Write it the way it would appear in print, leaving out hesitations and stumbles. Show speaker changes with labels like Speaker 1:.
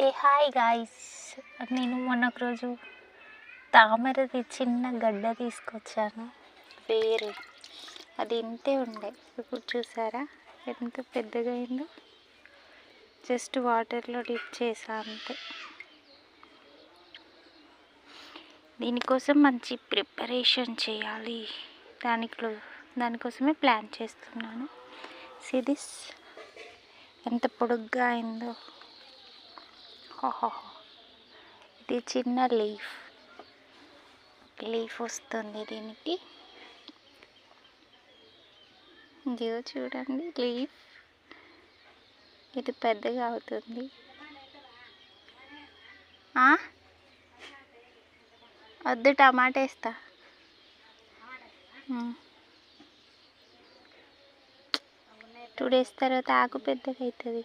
Speaker 1: ఏ hi guys, నేను మొన్న ఒక రోజు తామరది చిన్న గడ్డ తీసుకొచ్చాను. వేరే అది ఇంతే ఉండే, ఇప్పుడు చూసారా ఎంత పెద్దగా అయిందో. జస్ట్ వాటర్లో డిప్ చేసా అంతే. దీనికోసం మంచి ప్రిపరేషన్ చేయాలి, దానికోసమే ప్లాన్ చేస్తున్నాను. సీ దిస్ ఎంత పొడుగ్గా అయిందో. ఇది చిన్న లీఫ్ వస్తుంది దీనికి. ఇదిగో చూడండి లీఫ్, ఇది పెద్దగా అవుతుంది. వద్దు, టమాటా వేస్తా. 2 days తర్వాత ఆకు పెద్దగా అవుతుంది.